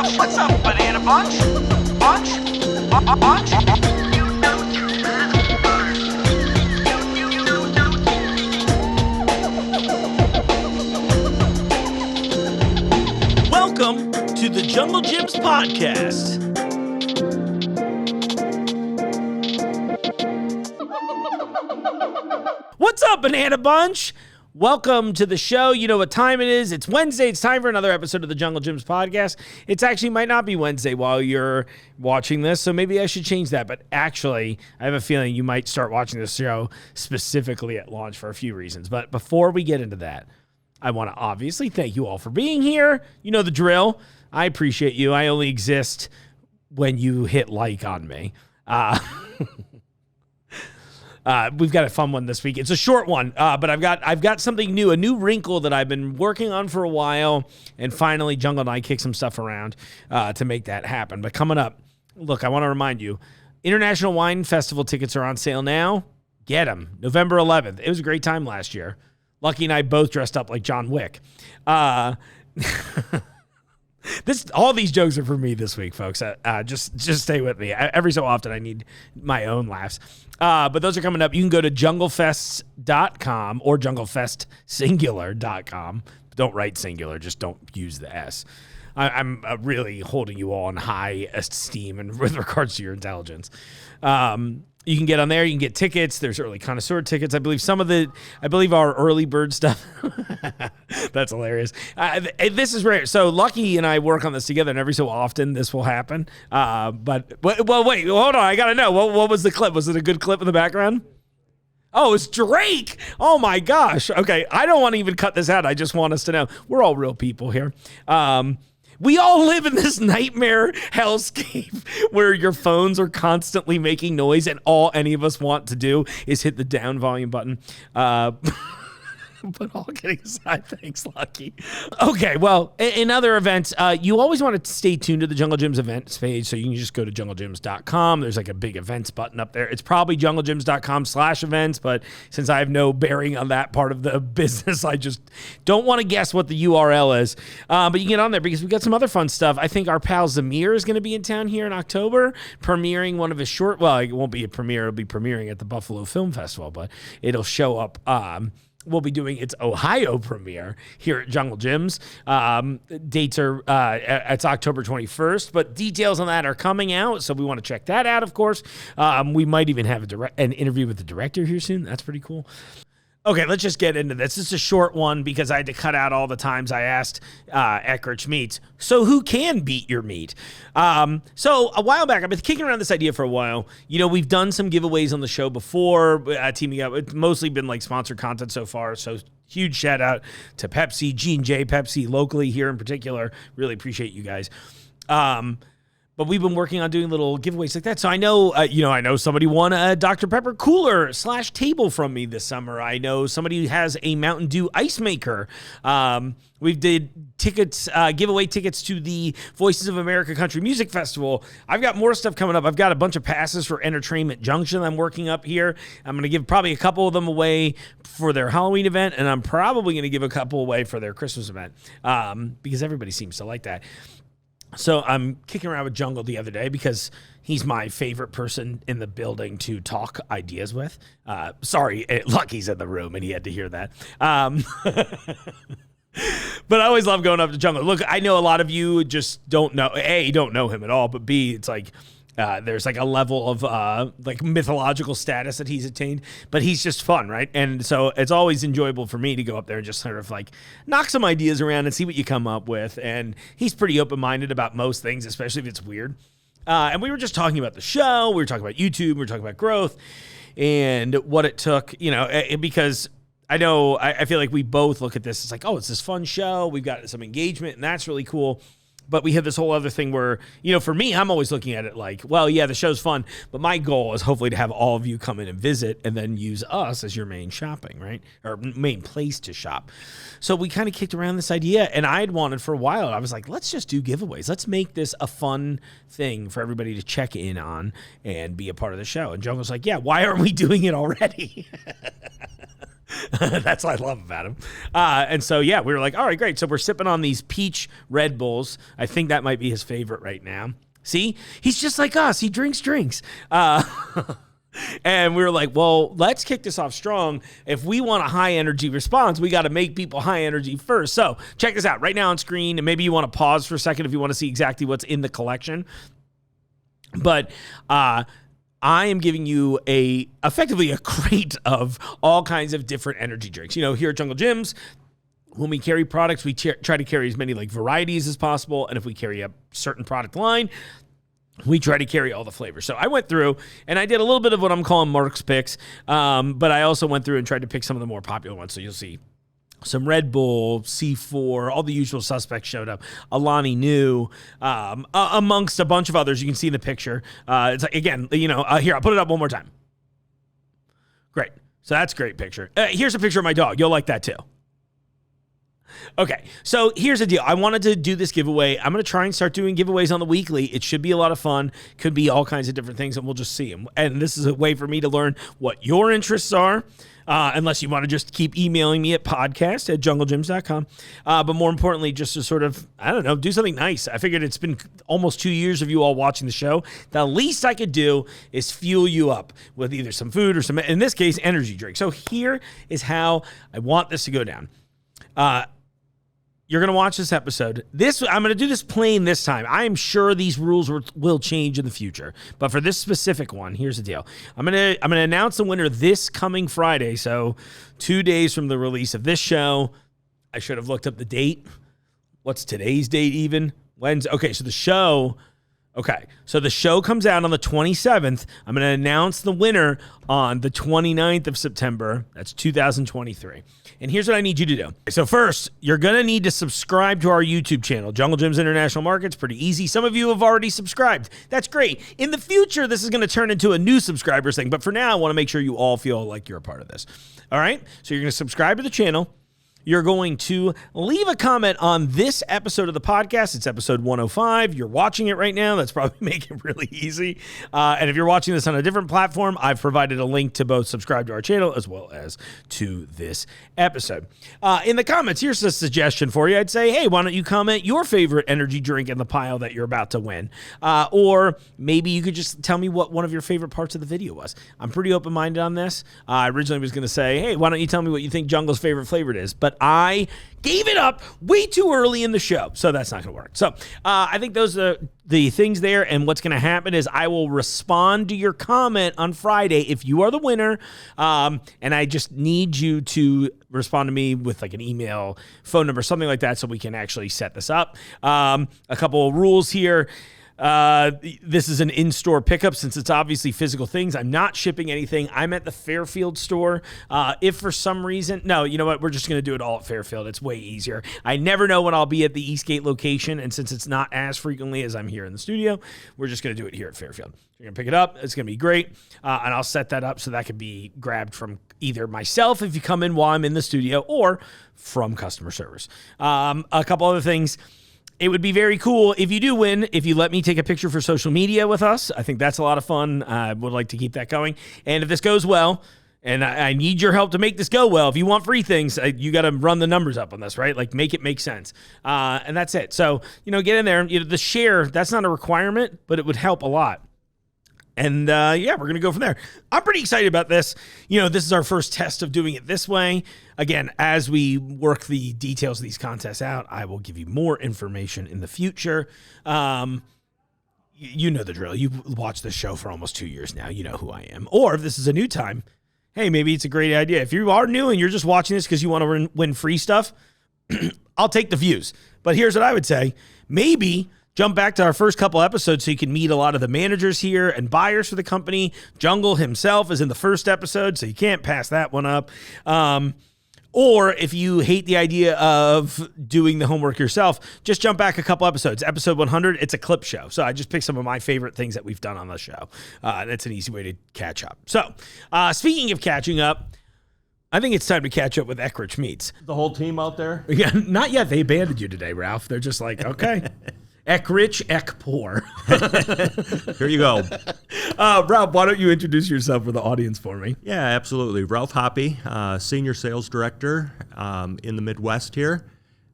What's up, banana bunch? Bunch? Bunch? Welcome to the Jungle Gyms podcast. What's up, Banana Bunch? Welcome to the show. You know what time it is. It's Wednesday. It's time for another episode of the Jungle Gyms podcast. It's actually might not be Wednesday while you're watching this, so maybe I should change that. But actually, I have a feeling you might start watching this show specifically at launch for a few reasons. But before we get into that, I want to obviously thank you all for being here. You know the drill. I appreciate you. I only exist when you hit like on me. We've got a fun one this week. It's a short one, but I've got something new, a new wrinkle that I've been working on for a while, and finally Jungle and I kicked some stuff around to make that happen. But coming up, look, I want to remind you, International Wine Festival tickets are on sale now. Get them. November 11th. It was a great time last year. Lucky and I both dressed up like John Wick. All these jokes are for me this week, folks. Just stay with me. Every so often I need my own laughs. But those are coming up. You can go to junglefests.com or junglefestsingular.com. Don't write singular. Just don't use the S. I'm really holding you all in high esteem and with regards to your intelligence. You can get on there. You can get tickets. There's early connoisseur tickets. I believe our early bird stuff. That's hilarious. This is rare. So Lucky and I work on this together, and every so often this will happen. Wait, hold on. I got to know. What was the clip? Was it a good clip in the background? Oh, it's Drake. Oh, my gosh. Okay. I don't want to even cut this out. I just want us to know. We're all real people here. We all live in this nightmare hellscape where your phones are constantly making noise and all any of us want to do is hit the down volume button. But all kidding aside, thanks, Lucky. Okay, well, in other events, you always want to stay tuned to the Jungle Gyms events page, so you can just go to junglegyms.com. There's like a big events button up there. It's probably junglegyms.com/events, but since I have no bearing on that part of the business, I just don't want to guess what the URL is. But you can get on there because we've got some other fun stuff. I think our pal Zamir is going to be in town here in October, premiering one of his it won't be a premiere. It'll be premiering at the Buffalo Film Festival, but it'll show up. We'll be doing its Ohio premiere here at Jungle Gyms. Dates are, it's October 21st, but details on that are coming out, so we want to check that out, of course. We might even have an interview with the director here soon. That's pretty cool. Okay, let's just get into this. This is a short one because I had to cut out all the times I asked Eckrich Meats, so who can beat your meat? So a while back, I've been kicking around this idea for a while. You know, we've done some giveaways on the show before, teaming up. It's mostly been like sponsored content so far, so huge shout out to Pepsi, G&J Pepsi, locally here in particular. Really appreciate you guys. But we've been working on doing little giveaways like that. So I know, I know somebody won a Dr. Pepper cooler / table from me this summer. I know somebody has a Mountain Dew ice maker. We did tickets, giveaway tickets to the Voices of America Country Music Festival. I've got more stuff coming up. I've got a bunch of passes for Entertainment Junction I'm working up here. I'm going to give probably a couple of them away for their Halloween event, and I'm probably going to give a couple away for their Christmas event because everybody seems to like that. So I'm kicking around with Jungle the other day because he's my favorite person in the building to talk ideas with. Sorry, Lucky's in the room and he had to hear that. But I always love going up to Jungle. Look, I know a lot of you just don't know him at all, but B, it's like there's like a level of like mythological status that he's attained, but he's just fun, right? And so it's always enjoyable for me to go up there and just sort of like knock some ideas around and see what you come up with. And he's pretty open-minded about most things, especially if it's weird. And we were just talking about the show. We were talking about YouTube. We were talking about growth and what it took, because I feel like we both look at this. It's like, oh, it's this fun show. We've got some engagement and that's really cool. But we have this whole other thing where, for me, I'm always looking at it like, well, yeah, the show's fun, but my goal is hopefully to have all of you come in and visit and then use us as your main shopping, right? Or main place to shop. So we kind of kicked around this idea, and I had wanted for a while. I was like, let's just do giveaways. Let's make this a fun thing for everybody to check in on and be a part of the show. And Joan was like, yeah, why aren't we doing it already? That's what I love about him. And so, yeah, we were like, all right, great. So we're sipping on these peach Red Bulls. I think that might be his favorite right now. See, he's just like us. He drinks drinks. And we were like, well, let's kick this off strong. If we want a high energy response, we got to make people high energy first. So check this out right now on screen. And maybe you want to pause for a second if you want to see exactly what's in the collection. But I am giving you effectively a crate of all kinds of different energy drinks. You know, here at Jungle Gyms, when we carry products, we try to carry as many like varieties as possible. And if we carry a certain product line, we try to carry all the flavors. So I went through and I did a little bit of what I'm calling Mark's picks, but I also went through and tried to pick some of the more popular ones. So you'll see some Red Bull, C4, all the usual suspects showed up. Alani Nu, amongst a bunch of others. You can see in the picture. It's like, again, you know, here, I'll put it up one more time. Great. So that's a great picture. Here's a picture of my dog. You'll like that too. Okay, so here's the deal. I wanted to do this giveaway. I'm going to try and start doing giveaways on the weekly. It should be a lot of fun. Could be all kinds of different things, and we'll just see them. And this is a way for me to learn what your interests are, unless you want to just keep emailing me at podcast@junglegyms.com. But more importantly, just to sort of, I don't know, do something nice. I figured it's been almost 2 years of you all watching the show. The least I could do is fuel you up with either some food or some, in this case, energy drink. So here is how I want this to go down. You're going to watch this episode. I'm going to do this plain this time. I am sure these rules will change in the future. But for this specific one, here's the deal. I'm going to announce the winner this coming Friday. So 2 days from the release of this show. I should have looked up the date. What's today's date even? Wednesday. Okay, so the show comes out on the 27th. I'm going to announce the winner on the 29th of September. That's 2023. And here's what I need you to do. So first, you're going to need to subscribe to our YouTube channel, Jungle Gyms International Markets. Pretty easy. Some of you have already subscribed. That's great. In the future, this is going to turn into a new subscribers thing. But for now, I want to make sure you all feel like you're a part of this. All right? So you're going to subscribe to the channel. You're going to leave a comment on this episode of the podcast. It's episode 105. You're watching it right now. That's probably making it really easy. And if you're watching this on a different platform, I've provided a link to both subscribe to our channel as well as to this episode. In the comments, here's a suggestion for you. I'd say, hey, why don't you comment your favorite energy drink in the pile that you're about to win? Or maybe you could just tell me what one of your favorite parts of the video was. I'm pretty open-minded on this. I originally was going to say, hey, why don't you tell me what you think Jungle's favorite flavor is? But I gave it up way too early in the show, so that's not going to work. So I think those are the things there, and what's going to happen is I will respond to your comment on Friday if you are the winner, and I just need you to respond to me with like an email, phone number, something like that, so we can actually set this up. A couple of rules here. This is an in-store pickup since it's obviously physical things. I'm not shipping anything. I'm at the Fairfield store. If for some reason, no, you know what? We're just going to do it all at Fairfield. It's way easier. I never know when I'll be at the Eastgate location. And since it's not as frequently as I'm here in the studio, we're just going to do it here at Fairfield. You're going to pick it up. It's going to be great. And I'll set that up so that can be grabbed from either myself if you come in while I'm in the studio or from customer service. A couple other things. It would be very cool if you do win, if you let me take a picture for social media with us. I think that's a lot of fun. I would like to keep that going. And if this goes well, and I need your help to make this go well, if you want free things, you got to run the numbers up on this, right? Like make it make sense. And that's it. So, get in there. The share, that's not a requirement, but it would help a lot. And we're going to go from there. I'm pretty excited about this. This is our first test of doing it this way. Again, as we work the details of these contests out, I will give you more information in the future. You know the drill. You've watched this show for almost 2 years now. You know who I am. Or if this is a new time, hey, maybe it's a great idea. If you are new and you're just watching this because you want to win free stuff, I'll take the views. But here's what I would say. Maybe jump back to our first couple episodes so you can meet a lot of the managers here and buyers for the company. Jungle himself is in the first episode, so you can't pass that one up. Or if you hate the idea of doing the homework yourself, just jump back a couple episodes. Episode 100, it's a clip show. So I just picked some of my favorite things that we've done on the show. That's an easy way to catch up. So speaking of catching up, I think it's time to catch up with Eckrich Meats. The whole team out there? Yeah, not yet. They abandoned you today, Ralph. They're just like, okay. Eckrich, Poor. Here you go. Ralph, why don't you introduce yourself for the audience for me? Yeah, absolutely. Ralph Hoppe, Senior Sales Director in the Midwest here.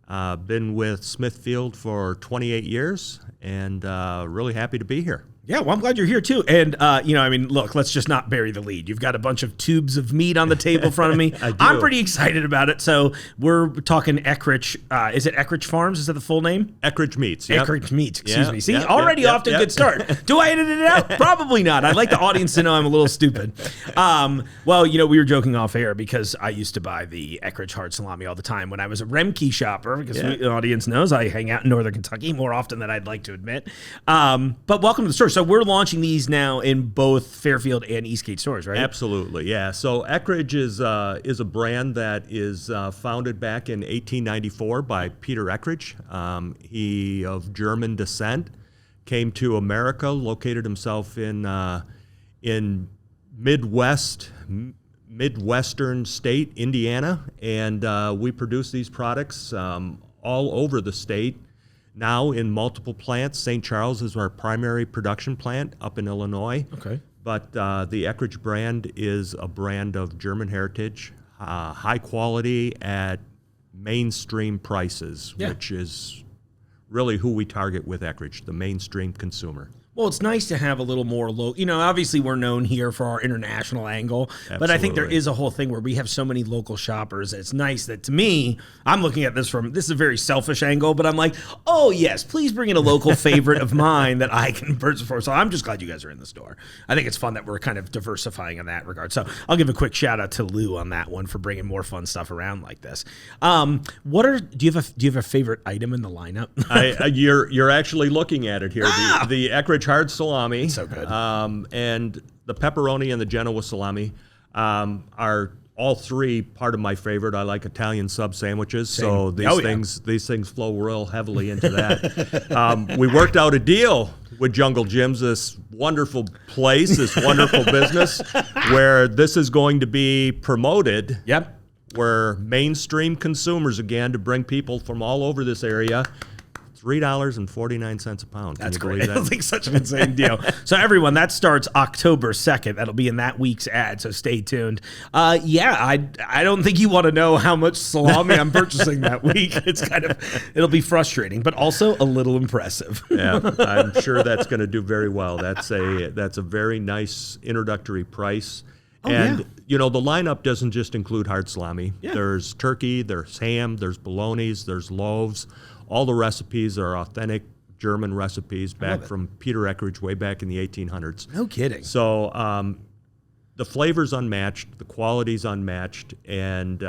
Been with Smithfield for 28 years and really happy to be here. Yeah, well, I'm glad you're here too. And, look, let's just not bury the lead. You've got a bunch of tubes of meat on the table in front of me. I do. I'm pretty excited about it. So we're talking Eckrich. Is it Eckrich Farms? Is that the full name? Eckrich Meats. Yep. Eckrich Meats, excuse Yeah, me. See, yep, already yep, off to a yep. good start. Do I edit it out? Probably not. I'd like the audience to know I'm a little stupid. We were joking off air because I used to buy the Eckrich hard salami all the time when I was a Remke shopper, because the audience knows I hang out in Northern Kentucky more often than I'd like to admit. But welcome to the store. So we're launching these now in both Fairfield and Eastgate stores, right? Absolutely, yeah. So Eckrich is a brand that is founded back in 1894 by Peter Eckrich. He, of German descent, came to America, located himself in Midwestern state, Indiana, and we produce these products all over the state. Now in multiple plants. St. Charles is our primary production plant up in Illinois. Okay. But the Eckrich brand is a brand of German heritage, high quality at mainstream prices, which is really who we target with Eckrich, the mainstream consumer. Well, it's nice to have a little more obviously we're known here for our international angle, but I think there is a whole thing where we have so many local shoppers. It's nice that, to me, I'm looking at this is a very selfish angle, but I'm like, oh yes, please bring in a local favorite of mine that I can purchase for. So I'm just glad you guys are in the store. I think it's fun that we're kind of diversifying in that regard. So I'll give a quick shout out to Lou on that one for bringing more fun stuff around like this. Do you have a favorite item in the lineup? You're actually looking at it here. The Eckrich hard salami, so good, and the pepperoni and the Genoa salami are all three part of my favorite. I like Italian sub sandwiches, so these things flow real heavily into that. We worked out a deal with Jungle Jim's, this wonderful place, this wonderful business, where this is going to be promoted. Yep. Where mainstream consumers, again, to bring people from all over this area. $3.49 a pound. That's great. That's like such an insane deal. So everyone, that starts October 2nd. That'll be in that week's ad, so stay tuned. I don't think you want to know how much salami I'm purchasing that week. It'll be frustrating, but also a little impressive. Yeah, I'm sure that's going to do very well. That's a very nice introductory price. The lineup doesn't just include hard salami. Yeah. There's turkey, there's ham, there's bolognas, there's loaves. All the recipes are authentic German recipes back from Peter Eckrich way back in the 1800s. No kidding. So the flavor's unmatched, the quality's unmatched, and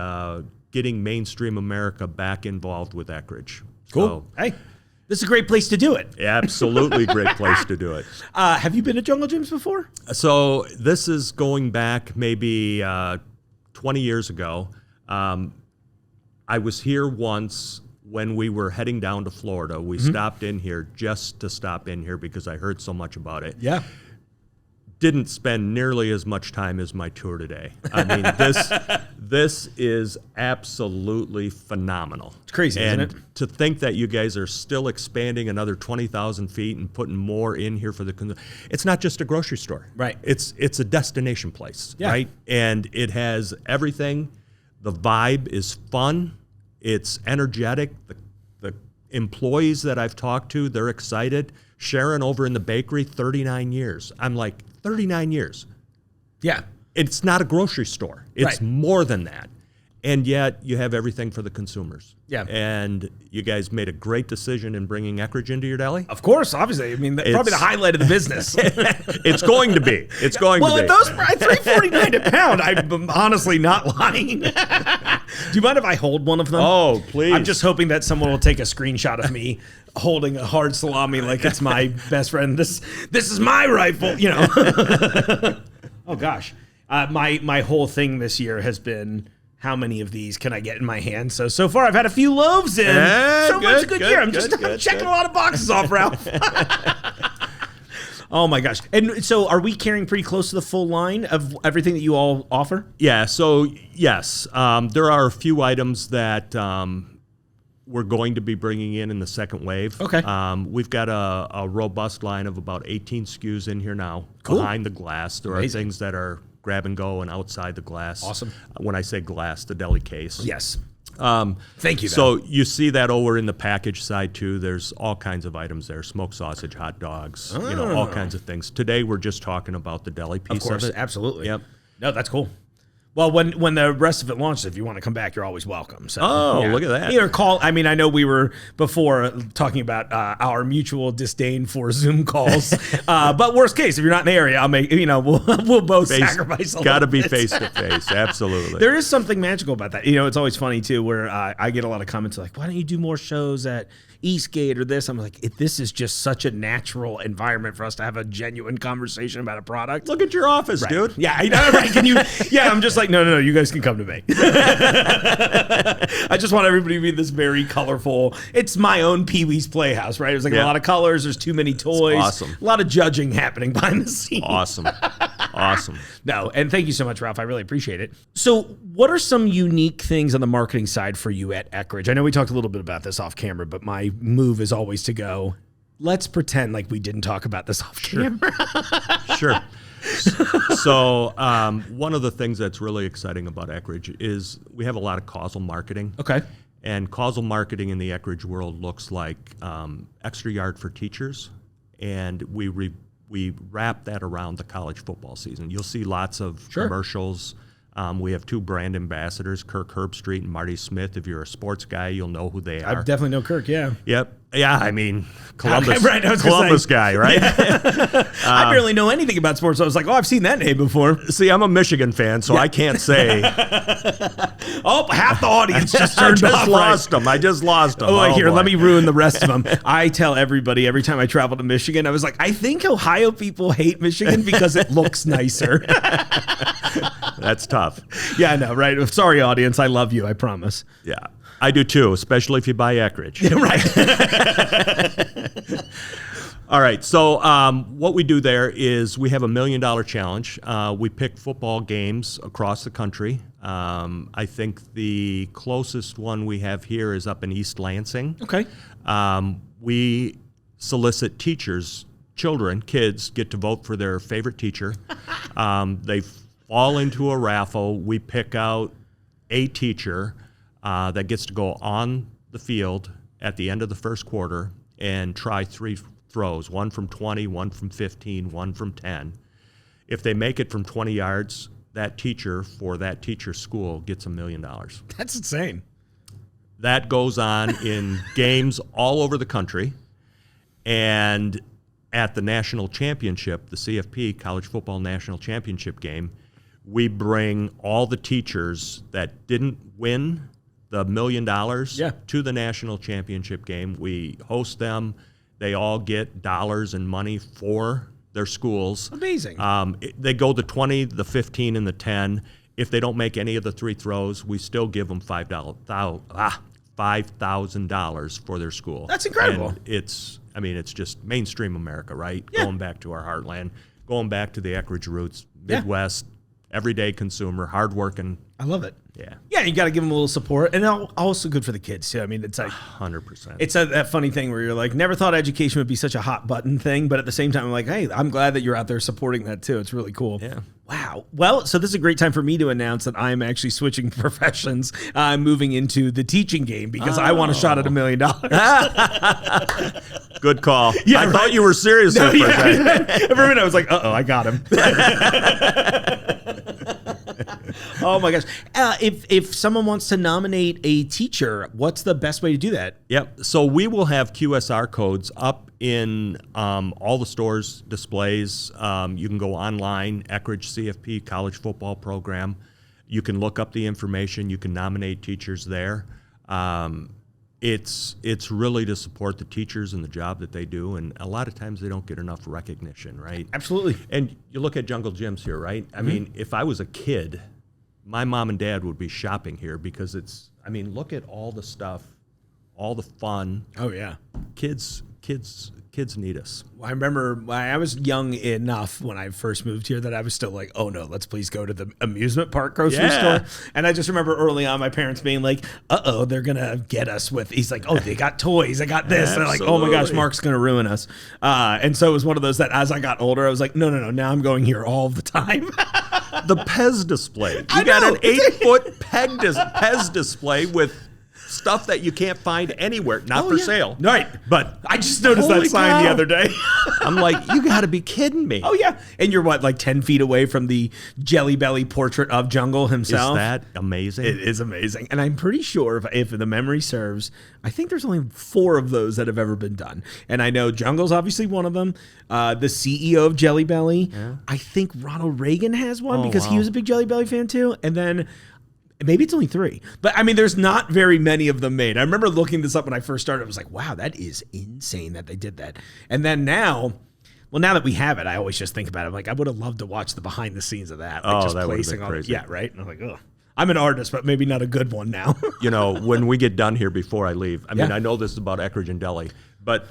getting mainstream America back involved with Eckrich. Cool. So, hey, this is a great place to do it. Absolutely great place to do it. Have you been to Jungle Jim's before? So this is going back maybe 20 years ago. I was here once when we were heading down to Florida. We stopped in here just to stop in here because I heard so much about it. Yeah. Didn't spend nearly as much time as my tour today. I mean, this is absolutely phenomenal. It's crazy, isn't it? To think that you guys are still expanding another 20,000 feet and putting more in here for it's not just a grocery store. Right. It's a destination place, right? And it has everything. The vibe is fun. It's energetic. The employees that I've talked to, they're excited. Sharon over in the bakery, 39 years. I'm like, 39 years. Yeah. It's not a grocery store. It's more than that. And yet you have everything for the consumers. Yeah. And you guys made a great decision in bringing Eckrich into your deli. Of course, obviously. I mean, probably the highlight of the business. It's going to be. It's going to be. Well, at those $3.49 a pound, I'm honestly not lying. Do you mind if I hold one of them? Oh, please. I'm just hoping that someone will take a screenshot of me holding a hard salami like it's my best friend. This is my rifle, Oh, gosh. My whole thing this year has been, how many of these can I get in my hand? So far I've had a few loaves in. It's a good year. I'm checking a lot of boxes off, Ralph. Oh my gosh. And so are we carrying pretty close to the full line of everything that you all offer? Yeah, so yes. There are a few items that we're going to be bringing in the second wave. Okay. We've got a robust line of about 18 SKUs in here now. Cool. Behind the glass. There Amazing. are things that are grab and go and outside the glass. Awesome. When I say glass, the deli case. Yes. Thank you. So you see that over in the package side too. There's all kinds of items there: smoked sausage, hot dogs, all kinds of things. Today we're just talking about the deli piece Of course, it. absolutely. Yep. No, that's cool. Well, when the rest of it launches, if you want to come back, you're always welcome. So, look at that. Either call. I mean, I know we were before talking about our mutual disdain for Zoom calls. But worst case, if you're not in the area, I'll make we'll both sacrifice. Got to be face to face. Absolutely. There is something magical about that. It's always funny too, where I get a lot of comments like, "Why don't you do more shows at Eastgate or this?" I'm like, this is just such a natural environment for us to have a genuine conversation about a product. Look at your office, Right. dude. Yeah, I know, right? Can you? Yeah, I'm just like, no, you guys can come to me. I just want everybody to be this very colorful. It's my own Pee-wee's Playhouse, right? There's like a lot of colors. There's too many toys. awesome. A lot of judging happening behind the scenes. Awesome. No, and thank you so much, Ralph. I really appreciate it. So what are some unique things on the marketing side for you at Eckrich? I know we talked a little bit about this off camera, but my move is always to go, let's pretend like we didn't talk about this off camera. Sure. So one of the things that's really exciting about Eckrich is we have a lot of causal marketing. Okay. And causal marketing in the Eckrich world looks like extra yard for teachers, and we wrap that around the college football season. You'll see lots of commercials. We have two brand ambassadors, Kirk Herbstreit and Marty Smith. If you're a sports guy, you'll know who they are. I definitely know Kirk, yeah. Yep. Yeah, I mean, Columbus, Right, I was gonna Columbus say. guy, right? I barely know anything about sports. So I was like, I've seen that name before. See, I'm a Michigan fan, so I can't say. Oh, half the audience just I turned just off. lost them. I just lost them. Oh, here, boy. let me ruin the rest of them. I tell everybody every time I travel to Michigan, I was like, I think Ohio people hate Michigan because it looks nicer. That's tough. Yeah, I know, right? Sorry, audience. I love you. I promise. Yeah, I do too, especially if you buy Eckrich. Right. All right, so what we do there is we have $1 million challenge. We pick football games across the country. I think the closest one we have here is up in East Lansing. Okay. We solicit teachers, children, kids get to vote for their favorite teacher. They fall into a raffle. We pick out a teacher that gets to go on the field at the end of the first quarter and try 3 throws, one from 20, one from 15, one from 10. If they make it from 20 yards, that teacher for that teacher's school gets $1 million. That's insane. That goes on in games all over the country. And at the national championship, the CFP, College Football National Championship game, we bring all the teachers that didn't win the $1 million to the national championship game. We host them. They all get dollars and money for their schools. Amazing. They go the 20, the 15, and the 10. If they don't make any of the 3 throws, we still give them $5,000 for their school. That's incredible. And it's just mainstream America, right? Yeah. Going back to our heartland, going back to the Eckrich roots, Midwest, everyday consumer, hardworking. I love it. Yeah. Yeah, you got to give them a little support, and also good for the kids too. I mean, it's like 100%. It's that funny thing where you're like, never thought education would be such a hot button thing, but at the same time, I'm like, hey, I'm glad that you're out there supporting that too. It's really cool. Yeah. Wow. Well, so this is a great time for me to announce that I'm actually switching professions. I'm moving into the teaching game because I want a shot at $1 million. Good call. Yeah, I thought you were serious there for a second. For a minute, I was like, uh-oh, I got him. Oh my gosh. If someone wants to nominate a teacher, what's the best way to do that? Yep. So we will have QSR codes up in all the stores, displays. You can go online, Eckrich CFP College Football Program. You can look up the information. You can nominate teachers there. It's really to support the teachers and the job that they do, and a lot of times they don't get enough recognition, right? Absolutely. And you look at Jungle Gyms here, right? I mean, if I was a kid, my mom and dad would be shopping here because look at all the stuff, all the fun. Oh yeah. Kids kids need us. I remember when I was young enough when I first moved here that I was still like, oh no, let's please go to the amusement park grocery store. And I just remember early on my parents being like, uh-oh, they're going to get us with, he's like, oh, they got toys, I got this. They're like, oh my gosh, Mark's going to ruin us. And so it was one of those that as I got older, I was like, no, now I'm going here all the time. The Pez display. You got an 8-foot Pez display with stuff that you can't find anywhere, not for sale. Right. But I just noticed that sign the other day. I'm like, you got to be kidding me. Oh, yeah. And you're what, like 10 feet away from the Jelly Belly portrait of Jungle himself? Is that amazing? It is amazing. And I'm pretty sure, if the memory serves, I think there's only 4 of those that have ever been done. And I know Jungle's obviously one of them. The CEO of Jelly Belly. Yeah. I think Ronald Reagan has one because he was a big Jelly Belly fan too. And then maybe it's only 3. But I mean, there's not very many of them made. I remember looking this up when I first started. I was like, wow, that is insane that they did that. And then now that we have it, I always just think about it. I'm like, I would have loved to watch the behind the scenes of that. Like that would have been crazy. Yeah, right? And I'm like, oh, I'm an artist, but maybe not a good one now. When we get done here before I leave, I mean, I know this is about Eckrich and Deli, but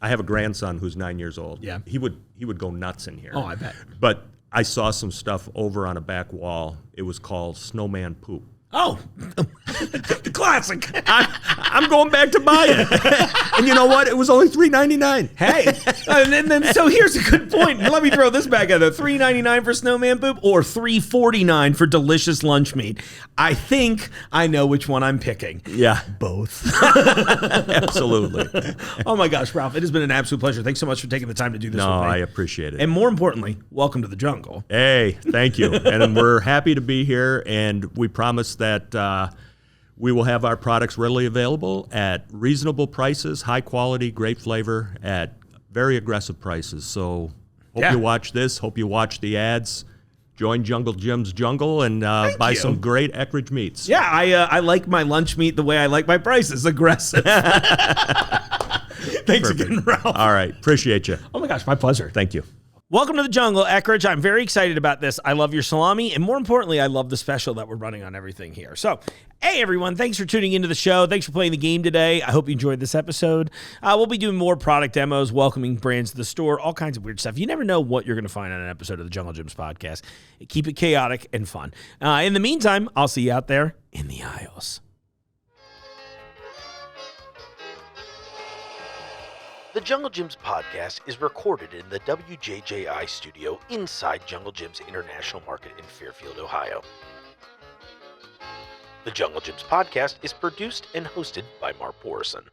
I have a grandson who's 9 years old. Yeah. He would go nuts in here. Oh, I bet. But I saw some stuff over on a back wall. It was called Snowman Poop. Oh, the classic. I'm going back to buy it. And you know what? It was only $3.99. Hey, and then so here's a good point. Let me throw this back at it. $3.99 for snowman poop or $3.49 for delicious lunch meat. I think I know which one I'm picking. Yeah. Both. Absolutely. Oh my gosh, Ralph, it has been an absolute pleasure. Thanks so much for taking the time to do this with me. I appreciate it. And more importantly, welcome to the jungle. Hey, thank you. And we're happy to be here, and we promise that we will have our products readily available at reasonable prices, high quality, great flavor at very aggressive prices. So hope you watch this, hope you watch the ads, join Jungle Jim's Jungle, and buy some great Eckrich Meats. Yeah, I like my lunch meat the way I like my prices, aggressive. Thanks again, Ralph. All right, appreciate you. Oh my gosh, my pleasure. Thank you. Welcome to the jungle, Eckrich. I'm very excited about this. I love your salami, and more importantly, I love the special that we're running on everything here. So, hey, everyone, thanks for tuning into the show. Thanks for playing the game today. I hope you enjoyed this episode. We'll be doing more product demos, welcoming brands to the store, all kinds of weird stuff. You never know what you're going to find on an episode of the Jungle Gyms podcast. Keep it chaotic and fun. In the meantime, I'll see you out there in the aisles. The Jungle Gyms podcast is recorded in the WJJI studio inside Jungle Gyms International Market in Fairfield, Ohio. The Jungle Gyms podcast is produced and hosted by Mark Borison.